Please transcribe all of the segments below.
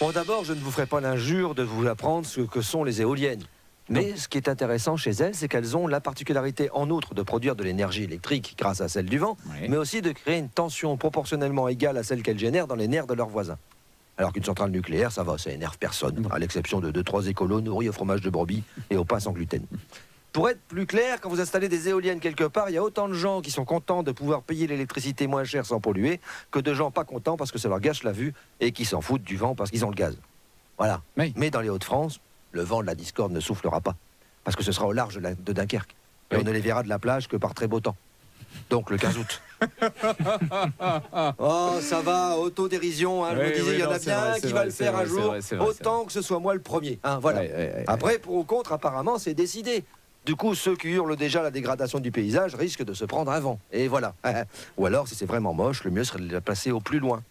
Bon, d'abord, je ne vous ferai pas l'injure de vous apprendre ce que sont les éoliennes. Mais ce qui est intéressant chez elles, c'est qu'elles ont la particularité, en outre, de produire de l'énergie électrique grâce à celle du vent, mais aussi de créer une tension proportionnellement égale à celle qu'elles génèrent dans les nerfs de leurs voisins. Alors qu'une centrale nucléaire, ça va, ça énerve personne, à l'exception de 2-3 écolos nourris au fromage de brebis et au pain sans gluten. Pour être plus clair, quand vous installez des éoliennes quelque part, il y a autant de gens qui sont contents de pouvoir payer l'électricité moins chère sans polluer, que de gens pas contents parce que ça leur gâche la vue et qui s'en foutent du vent parce qu'ils ont le gaz. Voilà. Oui. Mais dans les Hauts-de-France, le vent de la discorde ne soufflera pas, parce que ce sera au large de Dunkerque. Et on ne les verra de la plage que par très beau temps. Donc le 15 août. Oh, ça va, autodérision, hein, je me disais, il y en a bien qui va le faire un jour, autant que ce soit moi le premier. Hein, voilà. Après, pour ou contre, apparemment, c'est décidé. Du coup, ceux qui hurlent déjà la dégradation du paysage risquent de se prendre un vent. Et voilà. Ou alors, si c'est vraiment moche, le mieux serait de la placer au plus loin.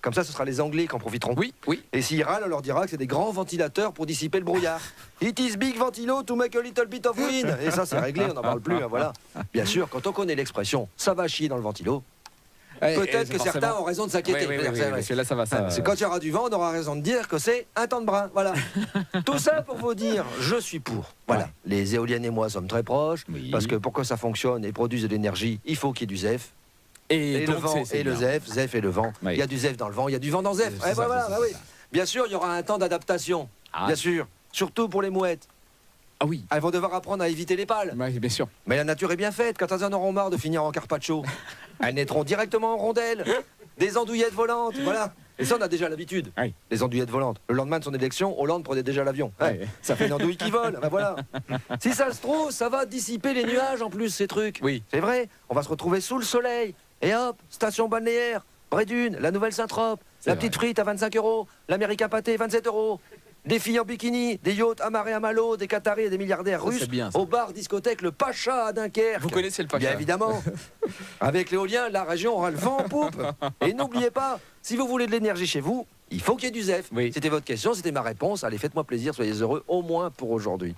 Comme ça, ce sera les Anglais qui en profiteront. Oui. Et s'ils râlent, on leur dira que c'est des grands ventilateurs pour dissiper le brouillard. It is big ventilo to make a little bit of wind. Et ça, c'est réglé, on n'en parle plus. Hein, voilà. Bien sûr, quand on connaît l'expression « ça va chier dans le ventilo », peut-être que certains ont raison de s'inquiéter. Là, ça va, ça. C'est quand il y aura du vent, on aura raison de dire que c'est un temps de brin. Voilà. Tout ça pour vous dire, je suis pour. Voilà. Les éoliennes et moi sommes très proches, parce que pour que ça fonctionne et produise de l'énergie, il faut qu'il y ait du ZEF. Et le vent et le ZEF et le vent. Il y a du ZEF dans le vent, il y a du vent dans ZEF. Bien sûr, il y aura un temps d'adaptation. Bien sûr. Surtout pour les mouettes. Ah oui. Elles vont devoir apprendre à éviter les pales. Oui, bien sûr. Mais la nature est bien faite. Quand elles en auront marre de finir en carpaccio, elles naîtront directement en rondelles. Des andouillettes volantes, voilà. Et ça, on a déjà l'habitude. Oui. Les andouillettes volantes. Le lendemain de son élection, Hollande prenait déjà l'avion. Ça fait une andouille qui vole. Ben voilà. Si ça se trouve, ça va dissiper les nuages en plus, ces trucs. Oui. C'est vrai. On va se retrouver sous le soleil. Et hop, station balnéaire, Brédune, la Nouvelle Saint-Trope, la petite frite à 25 €, l'Américain pâté 27 €. Des filles en bikini, des yachts amarrés à Malo, des Qataris et des milliardaires russes au bar discothèque Le Pacha à Dunkerque. Vous connaissez le Pacha? Bien évidemment. Avec l'éolien, la région aura le vent en poupe. Et n'oubliez pas, si vous voulez de l'énergie chez vous, il faut qu'il y ait du ZEF. C'était votre question, c'était ma réponse. Allez, faites-moi plaisir, soyez heureux, au moins pour aujourd'hui.